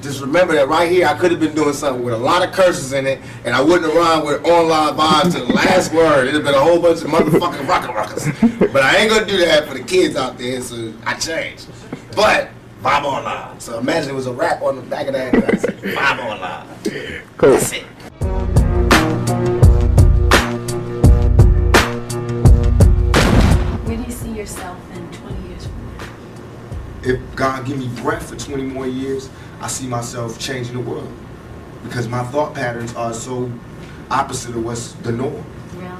just remember that right here, I could have been doing something with a lot of curses in it, and I wouldn't have rhymed with online vibes to the last word. It'd have been a whole bunch of motherfucking rockers. But I ain't gonna do that for the kids out there, so I changed. But vibe online. So imagine it was a rap on the back of that. Vibe online. Cool. That's it. Where do you see yourself in 20 years from now? If God give me breath for 20 more years, I see myself changing the world. Because my thought patterns are so opposite of what's the norm. Really?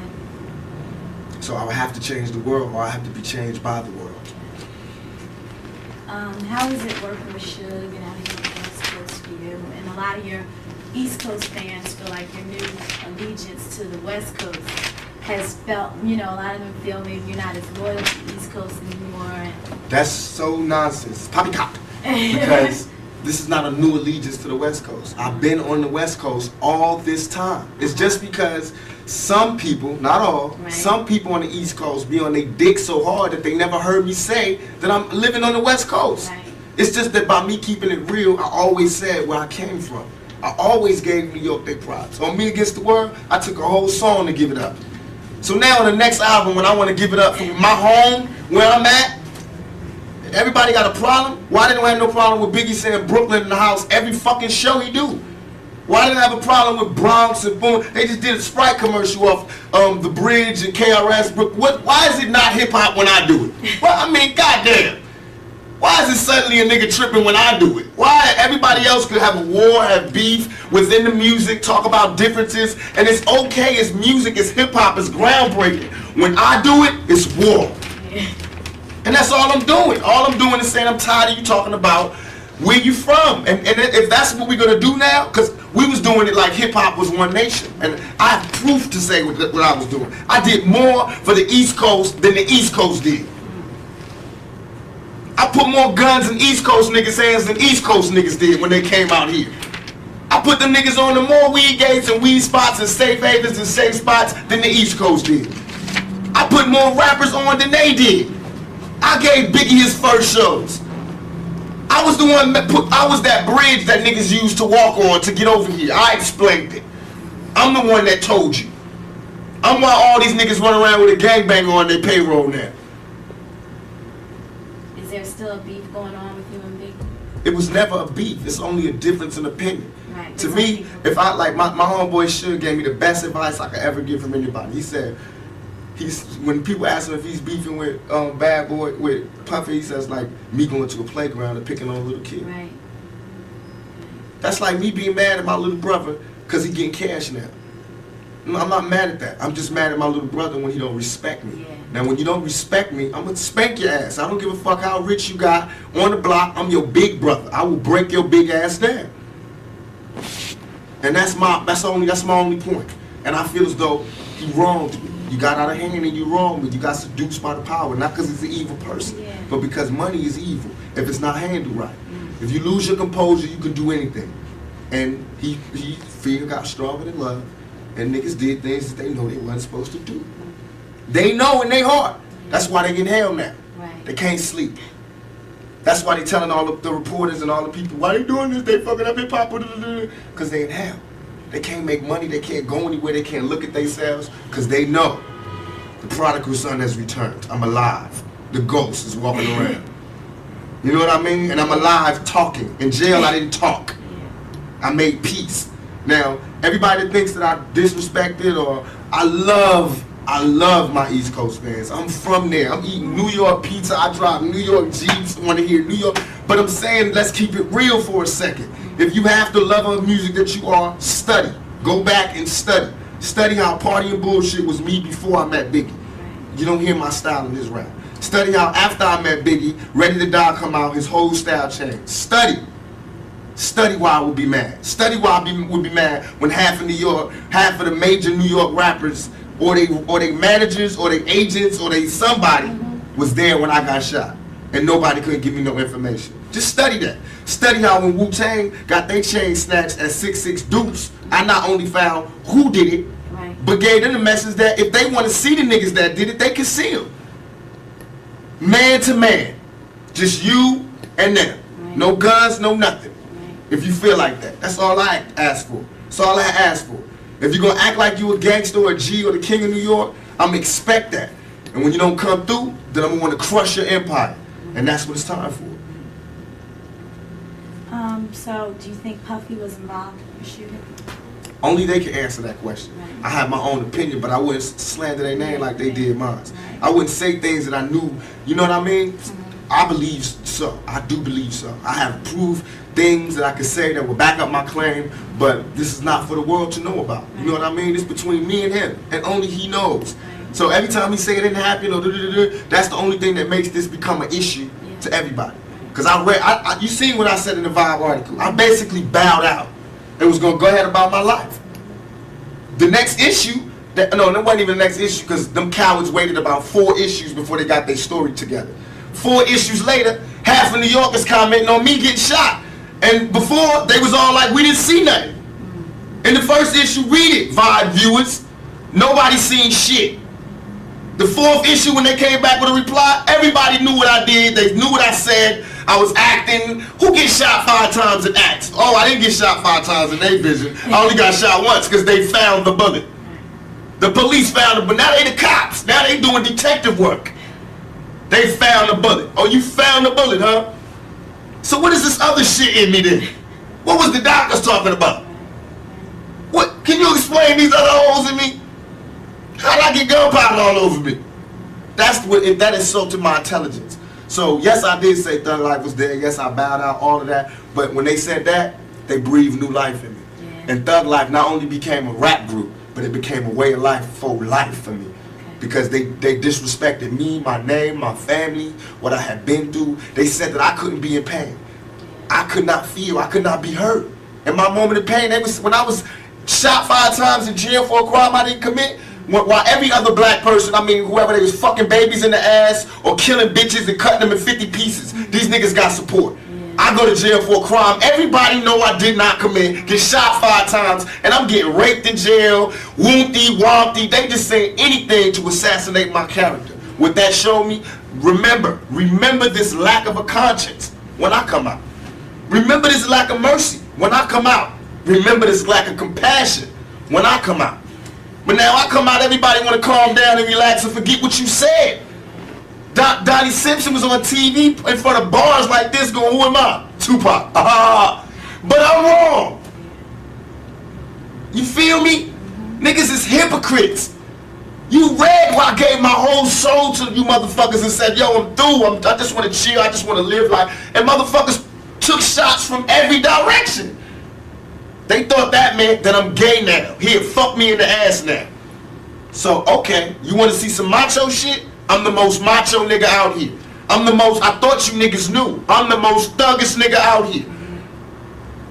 So I would have to change the world, or I have to be changed by the world. How is it working with Suge and out here on the West Coast for you? And a lot of your East Coast fans feel like your new allegiance to the West Coast has felt, you know, a lot of them feel maybe you're not as loyal to the East Coast anymore. And That's so nonsense. Poppycock. Because this is not a new allegiance to the West Coast. I've been on the West Coast all this time. It's just because some people, not all, right. Some people on the East Coast be on their dick so hard that they never heard me say that I'm living on the West Coast. Right. It's just that by me keeping it real, I always said where I came from. I always gave New York their props. On Me Against the World, I took a whole song to give it up. So now on the next album, when I want to give it up from my home, where I'm at, everybody got a problem? Why they don't have no problem with Biggie saying Brooklyn in the house every fucking show he do? Why they don't have a problem with Bronx and boom? They just did a Sprite commercial off the Bridge and KRS. Why is it not hip hop when I do it? Well, I mean, goddamn. Why is it suddenly a nigga tripping when I do it? Why everybody else could have a war, have beef within the music, talk about differences, and it's okay, it's music, it's hip hop, it's groundbreaking. When I do it, it's war. And that's all I'm doing. All I'm doing is saying I'm tired of you talking about where you from. And if that's what we're gonna do now, because we was doing it like hip hop was one nation. And I have proof to say what I was doing. I did more for the East Coast than the East Coast did. I put more guns in East Coast niggas' hands than East Coast niggas did when they came out here. I put them niggas on the more weed gates and weed spots and safe havens and safe spots than the East Coast did. I put more rappers on than they did. I gave Biggie his first shows. I was the one that I was that bridge that niggas used to walk on to get over here. I explained it. I'm the one that told you. I'm why all these niggas run around with a gangbanger on their payroll now. is there still a beef going on with you and Biggie? It was never a beef. It's only a difference in opinion. Right. To me, if I like my homeboy Suge gave me the best advice I could ever give from anybody. He said, when people ask him if he's beefing with Bad Boy, with Puffy, he says like me going to a playground and picking on a little kid. Right. That's like me being mad at my little brother because he getting cash now. I'm not mad at that. I'm just mad at my little brother when he don't respect me. Yeah. Now when you don't respect me, I'm gonna spank your ass. I don't give a fuck how rich you got on the block. I'm your big brother. I will break your big ass down. And that's my only point. And I feel as though he wronged me. You got out of hand and you wronged me. You got seduced by the power, not because he's an evil person, Yeah. but because money is evil if it's not handled right. If you lose your composure, you can do anything. And fear got stronger than love, and niggas did things that they know they wasn't supposed to do. They know in their heart. That's why they in hell now. Right. They can't sleep. That's why they telling all the reporters and all the people, why they doing this? They fucking up hip hop, because they in hell. They can't make money, they can't go anywhere, they can't look at themselves, because they know the prodigal son has returned. I'm alive. The ghost is walking around. You know what I mean? And I'm alive talking. In jail, I didn't talk. I made peace. Now, everybody that thinks that I disrespected or I love my East Coast fans. I'm from there. I'm eating New York pizza. I drive New York Jeeps. I want to hear New York. But I'm saying, let's keep it real for a second. If you have the love of music that you are, study. Go back and study. Study how Party and Bullshit was me before I met Biggie. You don't hear my style in this rap. Study how after I met Biggie, Ready to Die come out, his whole style changed. Study. Study why I would be mad. Study why I would be mad when half of the major New York rappers, or they managers, or they agents, or they somebody was there when I got shot, and nobody could give me no information. Just study that. Study how when Wu-Tang got their chain snatched at 6'6" Deuce, I not only found who did it, but gave them the message that if they want to see the niggas that did it, they can see them. Man to man. Just you and them. No guns, no nothing. If you feel like that. That's all I ask for. That's all I ask for. If you're gonna act like you a gangster or a G or the king of New York, I'm gonna expect that. And when you don't come through, then I'm gonna want to crush your empire. And that's what it's time for. So do you think Puffy was involved in the shooting? Only they can answer that question. Right. I have my own opinion, but I wouldn't slander their name like they did mine. Right. I wouldn't say things that I knew, you know what I mean? I believe so. I do believe so. I have proved things that I could say that will back up my claim, but this is not for the world to know about. You know what I mean? It's between me and him, and only he knows. So every time he say it didn't happen, or that's the only thing that makes this become an issue to everybody. Because you seen what I said in the Vibe article. I basically bowed out and was going to go ahead about my life. The next issue, that wasn't even the next issue, because them cowards waited about 4 issues before they got their story together. 4 issues later, half of New York is commenting on me getting shot. And before, they was all like, we didn't see nothing. In the first issue, read it, Vibe viewers. Nobody seen shit. The 4th issue, when they came back with a reply, everybody knew what I did. They knew what I said. I was acting. Who gets shot 5 times in acts? Oh, I didn't get shot 5 times in their vision. I only got shot once because they found the bullet. The police found it, but now they the cops. Now they doing detective work. They found the bullet. Oh, you found the bullet, huh? So what is this other shit in me then? What was the doctors talking about? What? Can you explain these other holes in me? How'd I get gunpowder all over me? That insulted my intelligence. So yes, I did say Thug Life was there. Yes, I bowed out, all of that. But when they said that, they breathed new life in me. Yeah. And Thug Life not only became a rap group, but it became a way of life for life for me. Because they disrespected me, my name, my family, what I had been through. They said that I couldn't be in pain. I could not feel, I could not be hurt. In my moment of pain, when I was shot 5 times in jail for a crime I didn't commit, while every other black person, I mean whoever, they was fucking babies in the ass or killing bitches and cutting them in 50 pieces, these niggas got support. I go to jail for a crime everybody know I did not commit, get shot 5 times, and I'm getting raped in jail, wompty, wompty. They just say anything to assassinate my character. What that showed me, remember this lack of a conscience when I come out. Remember this lack of mercy when I come out. Remember this lack of compassion when I come out. But now I come out, everybody want to calm down and relax and forget what you said. Donnie Simpson was on TV in front of bars like this going, who am I? Tupac. But I'm wrong. You feel me? Niggas is hypocrites. You read where I gave my whole soul to you motherfuckers and said, yo, I'm through. I just want to chill. I just want to live life. And motherfuckers took shots from every direction. They thought that meant that I'm gay now. Here, fuck me in the ass now. So, okay, you want to see some macho shit? I'm the most macho nigga out here. I thought you niggas knew. I'm the most thuggest nigga out here.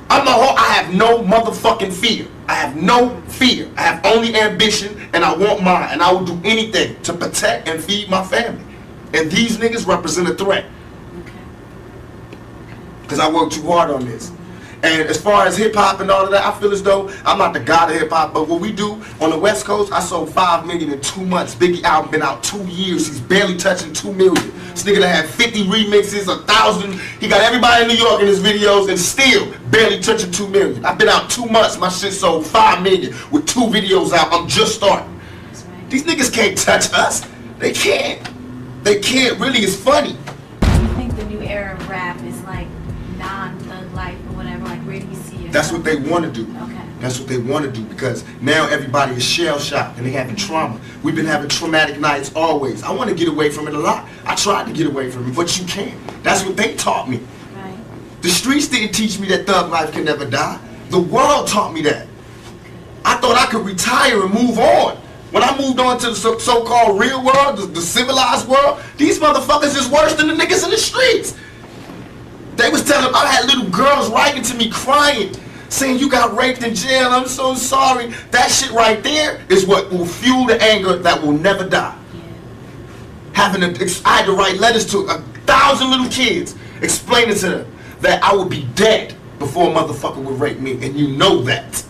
I have no motherfucking fear. I have no fear. I have only ambition, and I want mine. And I will do anything to protect and feed my family. And these niggas represent a threat. Because I worked too hard on this. And as far as hip-hop and all of that, I feel as though I'm not the god of hip-hop, but what we do on the West Coast, I sold 5 million in 2 months. Biggie album been out 2 years. He's barely touching 2 million. This nigga that had 50 remixes, 1,000. He got everybody in New York in his videos and still barely touching 2 million. I've been out 2 months. My shit sold 5 million with 2 videos out. I'm just starting. Right. These niggas can't touch us. They can't. They can't. Really, it's funny. Do you think the new era of rap is like non-thug life or whatever? Like, where do you see it? That's what they want to do. Okay. That's what they want to do, because now everybody is shell-shocked and they having trauma. We've been having traumatic nights always. I want to get away from it a lot. I tried to get away from it, but you can't. That's what they taught me. Right. The streets didn't teach me that thug life can never die. The world taught me that. I thought I could retire and move on. When I moved on to the so-called real world, the civilized world, these motherfuckers is worse than the niggas in the streets. They was telling, I had little girls writing to me crying, saying you got raped in jail, I'm so sorry. That shit right there is what will fuel the anger that will never die. Yeah. I had to write letters to 1,000 little kids explaining to them that I would be dead before a motherfucker would rape me, and you know that.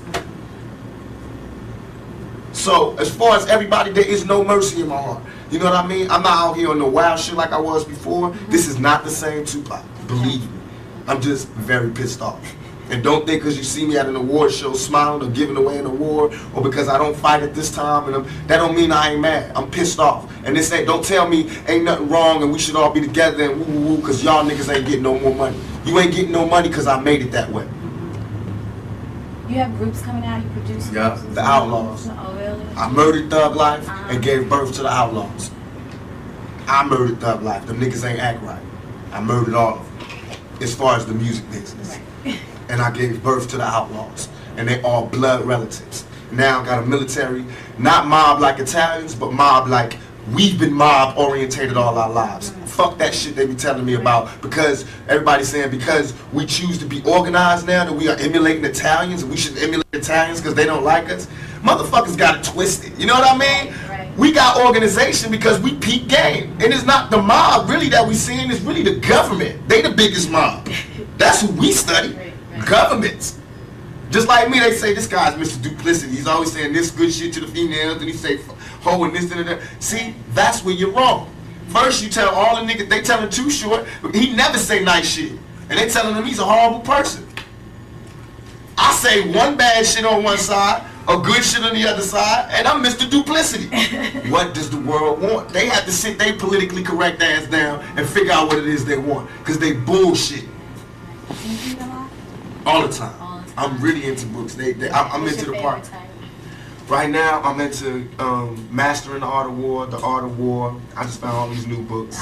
So as far as everybody, there is no mercy in my heart. You know what I mean? I'm not out here on the wild shit like I was before. This is not the same Tupac, believe me. I'm just very pissed off. And don't think because you see me at an award show smiling or giving away an award, or because I don't fight at this time, and that don't mean I ain't mad. I'm pissed off. And this ain't, don't tell me ain't nothing wrong and we should all be together and woo woo woo because y'all niggas ain't getting no more money. You ain't getting no money because I made it that way. You have groups coming out, you produce Yeah, groups? the Outlaws. Oh, really? I murdered Thug Life and gave birth to the Outlaws. I murdered Thug Life. Them niggas ain't act right. I murdered all of them as far as the music business. Right. And I gave birth to the Outlaws. And they all blood relatives. Now I got a military, not mob like Italians, but mob like we've been mob orientated all our lives. Fuck that shit they be telling me about, because everybody's saying because we choose to be organized now that we are emulating Italians and we should emulate Italians because they don't like us. Motherfuckers got it twisted. You know what I mean? Right. We got organization because we peak game. And it's not the mob really that we seeing, it's really the government. They the biggest mob. That's who we study. Right. Governments. Just like me, they say this guy's Mr. Duplicity. He's always saying this good shit to the females, and he say ho and this and that. See, that's where you're wrong. First you tell all the niggas, they tell him Too Short, he never say nice shit. And they telling him he's a horrible person. I say one bad shit on one side, a good shit on the other side, and I'm Mr. Duplicity. What does the world want? They have to sit their politically correct ass down and figure out what it is they want, because they bullshit. Do you read a lot? All the time. All the time. I'm really into books. I'm What's into your the part. favorite type? Right now, I'm into Mastering the Art of War, The Art of War. I just found all these new books.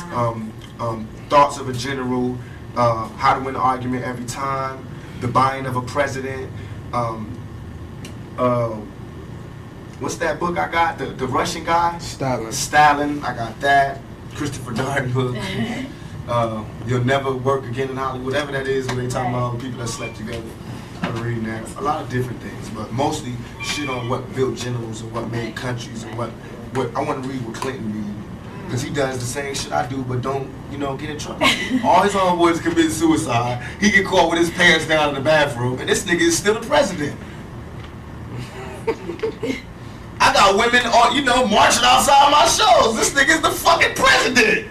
Thoughts of a General, How to Win an Argument Every Time, The Buying of a President. What's that book I got? The Russian guy? Stalin. I got that. Christopher Darden book. You'll Never Work Again in Hollywood. Whatever that is, when they talking about people that slept together. I'm reading that. A lot of different things, but mostly shit on what built generals and what made countries and what I want to read what Clinton read, because he does the same shit I do, but don't, you know, get in trouble. All his homeboys commit suicide. He get caught with his pants down in the bathroom, and this nigga is still the president. I got women on, you know, marching outside my shows. This nigga is the fucking president.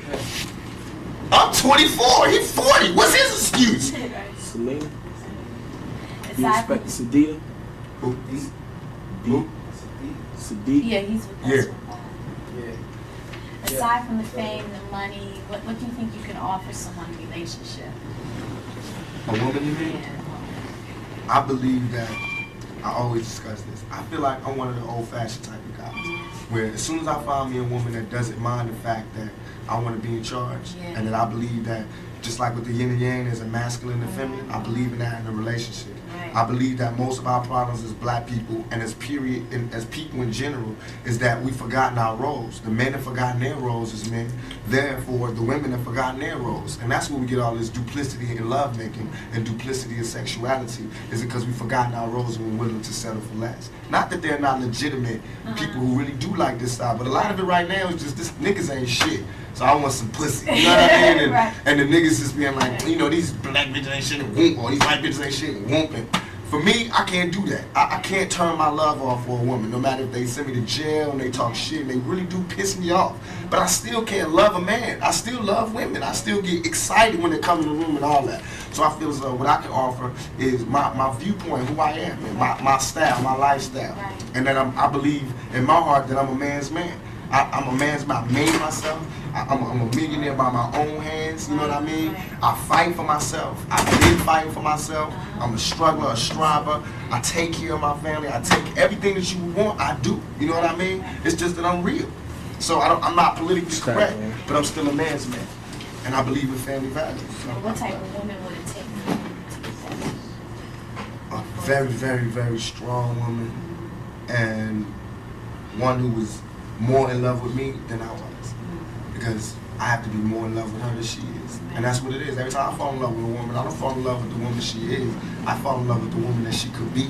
I'm 24. He's 40. What's his excuse? Selena. You respect Sadida? Who? Sadiq? Yeah, he's with us. Aside from the fame, the money, what do you think you can offer someone in a relationship? A woman, you mean? I believe that, I always discuss this, I feel like I'm one of the old-fashioned type of guys, where as soon as I find me a woman that doesn't mind the fact that I want to be in charge, and that I believe that, just like with the yin and yang, there's a masculine and feminine, I believe in that in a relationship. I believe that most of our problems as black people and as people in general is that we've forgotten our roles. The men have forgotten their roles as men, therefore the women have forgotten their roles. And that's where we get all this duplicity in lovemaking and duplicity in sexuality, is because we've forgotten our roles and we're willing to settle for less. Not that they're not legitimate people who really do like this style, but a lot of it right now is just this niggas ain't shit. So I want some pussy, you know what I mean? And the niggas just being like, you know, these black bitches ain't shit and whoop, or these white bitches ain't shit and whooping. For me, I can't do that. I can't turn my love off for a woman, no matter if they send me to jail and they talk shit and they really do piss me off. But I still can't love a man. I still love women. I still get excited when they come in the room and all that. So I feel as though what I can offer is my viewpoint, who I am, and my style, my lifestyle. And that I believe in my heart that I'm a man's man. I'm a man's man. I made myself. I'm a millionaire by my own hands, you know what I mean? I fight for myself. I've been fighting for myself. I'm a struggler, a striver. I take care of my family. I take everything that you want, I do. You know what I mean? It's just that I'm real. So I'm not politically correct, but I'm still a man's man. And I believe in family values. So what type of woman would it take to get that? A very, very, very strong woman, and one who was more in love with me than I was. Because I have to be more in love with her than she is. And that's what it is. Every time I fall in love with a woman, I don't fall in love with the woman she is. I fall in love with the woman that she could be.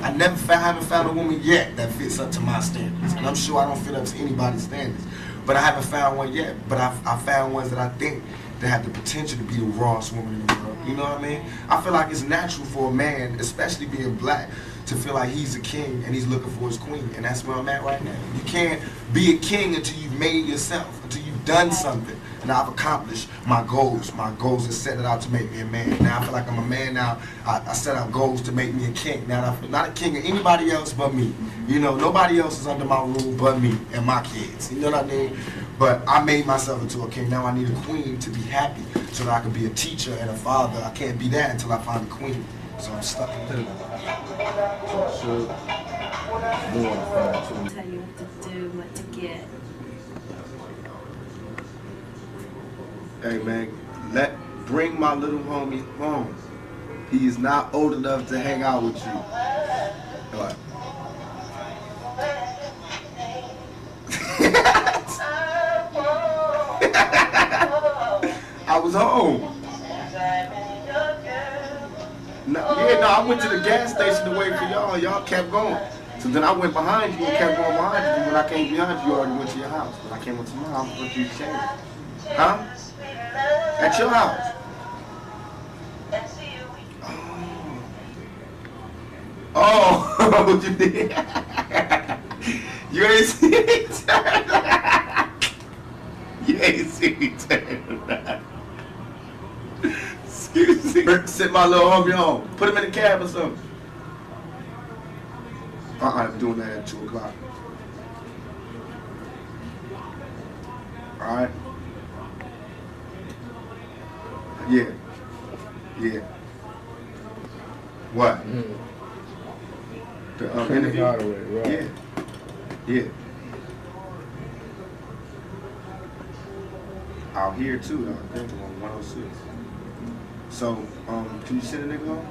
I haven't found a woman yet that fits up to my standards. And I'm sure I don't fit up to anybody's standards. But I haven't found one yet. But I found ones that I think that have the potential to be the rawest woman in the world. You know what I mean? I feel like it's natural for a man, especially being black, to feel like he's a king and he's looking for his queen. And that's where I'm at right now. You can't be a king until you've made yourself, until you've done something. and I've accomplished my goals. My goals are set it out to make me a man. Now I feel like I'm a man now. I set out goals to make me a king. Now I'm not a king of anybody else but me. You know, nobody else is under my rule but me and my kids. You know what I mean? But I made myself into a king. Now I need a queen to be happy so that I can be a teacher and a father. I can't be that until I find a queen. So I'm stuck in there. Tell you what to do, what to get. Hey man, bring my little homie home. He is not old enough to hang out with you. What? I was home. I went to the gas station to wait for y'all. Y'all kept going. So then I went behind you and kept going behind you. When I came behind you, you already went to your house. When I came up to my house, what you changed? Huh? At your house. Oh, you did? You ain't see me turn. You ain't see me turn. Excuse me. Sit my little homie home. Put him in the cab or something. I'm doing that at 2 o'clock. Alright? Yeah. Yeah. What? The interview? Right. Yeah. Yeah. Out here too, though. I think on 106. So, can you send a nigga home?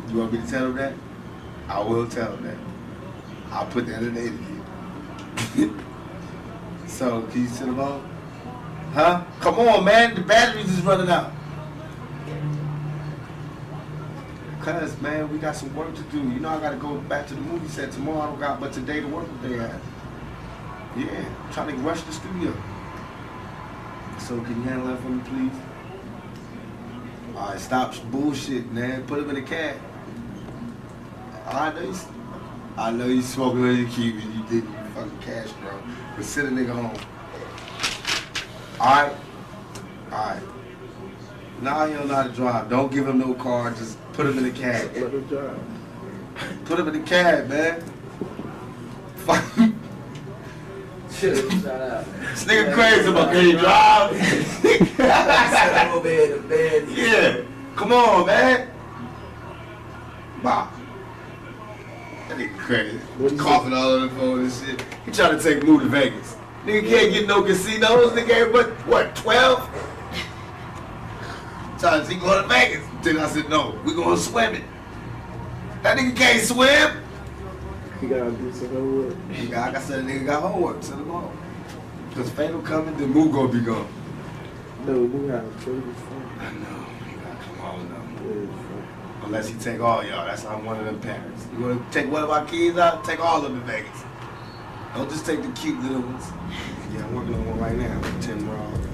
You want me to tell him that? I will tell him that. I'll put that in the interview. So, can you send him home? Huh? Come on, man. The batteries is running out. Cause, man, we got some work to do. You know I gotta go back to the movie set tomorrow. I don't got but today to work with they have. Yeah, I'm trying to rush the studio. So can you handle that for me, please? Alright, stop bullshit, man. Put him in the cab. I know you smoking on your keep and you did your fucking cash, bro. But send a nigga home. Alright? Alright. Now he don't know how to drive. Don't give him no car. Just put him in the cab. Let him drive. Put him in the cab, man. Fuck. Shout out. This nigga crazy about can he drive? Sit over in the bed. Yeah. Come on, man. Wow. That nigga crazy. Coughing all over the phone and shit. He trying to take Lou to Vegas. Nigga can't get no casinos. Nigga ain't what, 12? Trying to see go to Vegas. Then I said, no, we going swimming. That nigga can't swim. You gotta do some homework. Like I said, the nigga got homework. Send him home. Because Fatal coming, then Moo gonna be gone. No, we have to play this phone. I know. He gotta come home now. Unless he take all y'all. That's how I'm one of them parents. You wanna take one of our kids out? Take all of them to Vegas. Don't just take the cute little ones. Yeah, I'm working on one right now with Tim Roth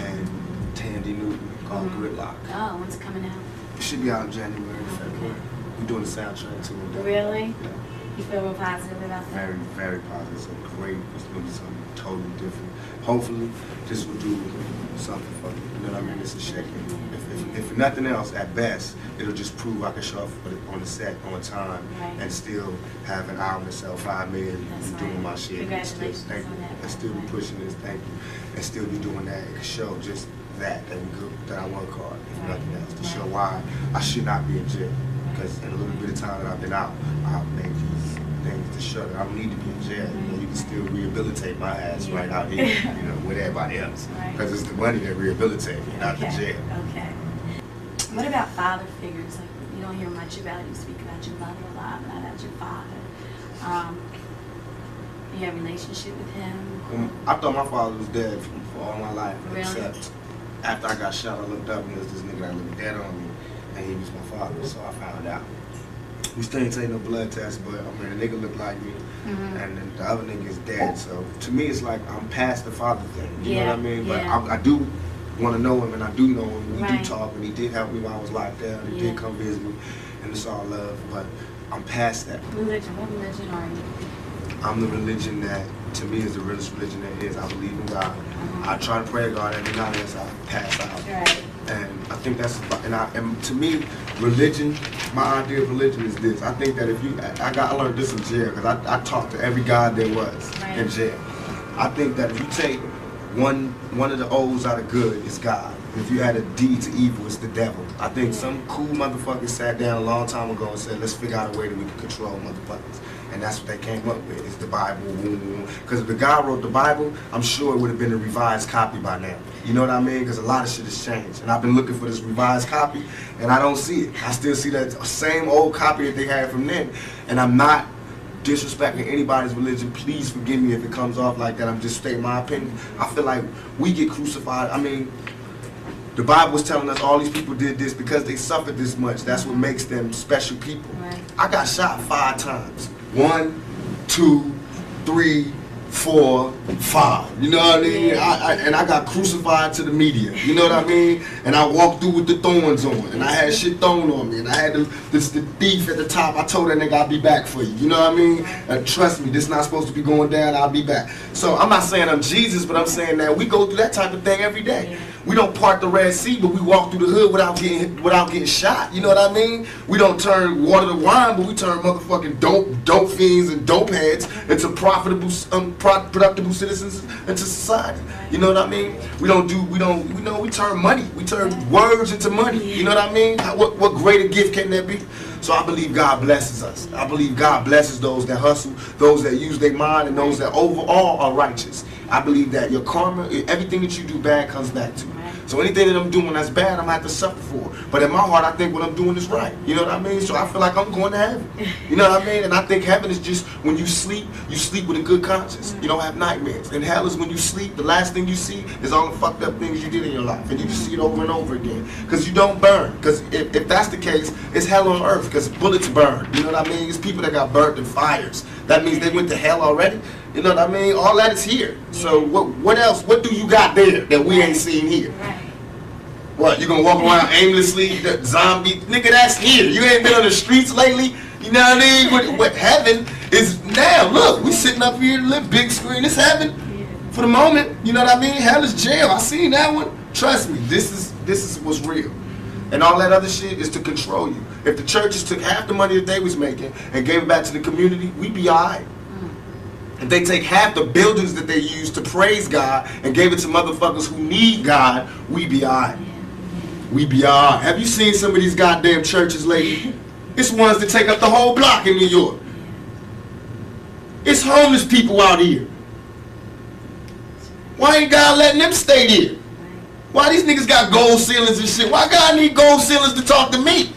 and Tandy Newton called Gridlock. Oh, when's it coming out? It should be out in January, February. We're doing the soundtrack too. Really? Yeah. You feel real positive about that? Very, very positive. So great. It's gonna be something totally different. Hopefully, this will do something for me. You know what I mean? It's a shake. If nothing else, at best, it'll just prove I can show up on the set on time and still have an album to sell 5 million and doing my shit. Congratulations thank you. on that. And still be pushing this, thank you. And still be doing that. It can show just that I work hard, if nothing else. To show why I should not be in jail. Because in a little bit of time that I've been out, I've made these things to show that I don't need to be in jail. You know, you can still rehabilitate my ass right out here, you know, with everybody else. Because it's the money that rehabilitates me, not the jail. Okay. What about father figures? Like, you don't hear much about it. You speak about your mother a lot, not about your father. You have a relationship with him? I thought my father was dead for all my life, Really? except after I got shot, I looked up and there was this nigga that looked dead on me, and he was my father, so I found out. We still ain't taking no blood test, but I mean, the nigga looked like me, and then the other nigga is dead, so to me, it's like I'm past the father thing, you know what I mean? But I do want to know him, and I do know him. We do talk, and he did help me while I was locked down. He did come visit me, and it's all love. But I'm past that. Religion. What religion are you? I'm the religion that, to me, is the realest religion there is. I believe in God. I try to pray to God every night as I pass out. Right. And I think that's, and to me, religion, my idea of religion is this. I think that if you, I learned this in jail, because I talked to every God there was in jail. I think that if you take one of the O's out of good, it's God. If you add a D to evil, it's the devil. I think some cool motherfuckers sat down a long time ago and said, let's figure out a way that we can control motherfuckers. And that's what they came up with, is the Bible. Because if the guy wrote the Bible, I'm sure it would have been a revised copy by now. You know what I mean? Because a lot of shit has changed. And I've been looking for this revised copy, and I don't see it. I still see that same old copy that they had from then. And I'm not disrespecting anybody's religion. Please forgive me if it comes off like that. I'm just stating my opinion. I feel like we get crucified. I mean, the Bible was telling us all these people did this because they suffered this much. That's what makes them special people. Right. I got shot 5 times. 1, 2, 3, 4, 5. You know what I mean? And I got crucified to the media. You know what I mean? And I walked through with the thorns on. And I had shit thrown on me. And I had the thief at the top. I told that nigga I'll be back for you. You know what I mean? And trust me, this not supposed to be going down. I'll be back. So I'm not saying I'm Jesus, but I'm saying that we go through that type of thing every day. We don't part the Red Sea, but we walk through the hood without getting shot. You know what I mean? We don't turn water to wine, but we turn motherfucking dope fiends and dope heads into productive citizens into society. You know what I mean? We turn money. We turn words into money. You know what I mean? What greater gift can there be? So I believe God blesses us. I believe God blesses those that hustle, those that use their mind, and those that overall are righteous. I believe that your karma, everything that you do bad comes back to you. So anything that I'm doing that's bad, I'm going to have to suffer for. But in my heart, I think what I'm doing is right. You know what I mean? So I feel like I'm going to heaven. You know what I mean? And I think heaven is just when you sleep with a good conscience. You don't have nightmares. And hell is when you sleep, the last thing you see is all the fucked up things you did in your life. And you just see it over and over again. Because you don't burn. Because if that's the case, it's hell on earth. Because bullets burn. You know what I mean? It's people that got burnt in fires. That means they went to hell already. You know what I mean? All that is here. So what else? What do you got there that we ain't seen here? What, you gonna walk around aimlessly, the zombie? Nigga, that's here. You ain't been on the streets lately? You know what I mean? What heaven is now. Look, we sitting up here, live big screen. It's heaven for the moment. You know what I mean? Hell is jail. I seen that one. Trust me, this is what's real. And all that other shit is to control you. If the churches took half the money that they was making and gave it back to the community, we'd be alright. If they take half the buildings that they use to praise God and gave it to motherfuckers who need God, we'd be alright. We be alright. Have you seen some of these goddamn churches lately? It's ones that take up the whole block in New York. It's homeless people out here. Why ain't God letting them stay there? Why these niggas got gold ceilings and shit? Why God need gold ceilings to talk to me?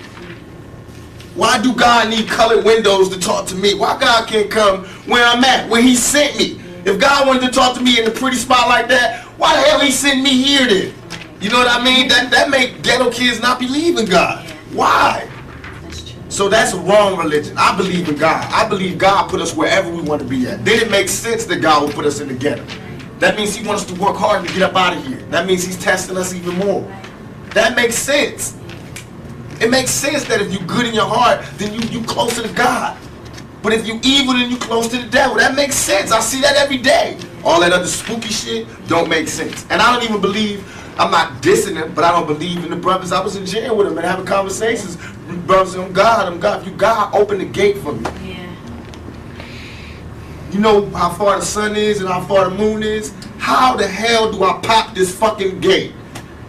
Why do God need colored windows to talk to me? Why God can't come where I'm at, where he sent me? If God wanted to talk to me in a pretty spot like that, why the hell he sent me here then? You know what I mean? That make ghetto kids not believe in God. Why? So that's a wrong religion. I believe in God. I believe God put us wherever we want to be at. Then it makes sense that God will put us in the ghetto. That means he wants us to work hard to get up out of here. That means he's testing us even more. That makes sense. It makes sense that if you're good in your heart, then you closer to God. But if you evil, then you close to the devil. That makes sense. I see that every day. All that other spooky shit don't make sense. And I don't even believe, I'm not dissing them, but I don't believe in the brothers. I was in jail with them and having conversations. Brothers, I'm God. If you God, open the gate for me. Yeah. You know how far the sun is and how far the moon is? How the hell do I pop this fucking gate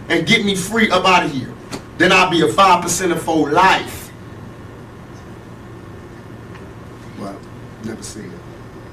and get me free up out of here? Then I'll be a 5% for life. Well, never seen it.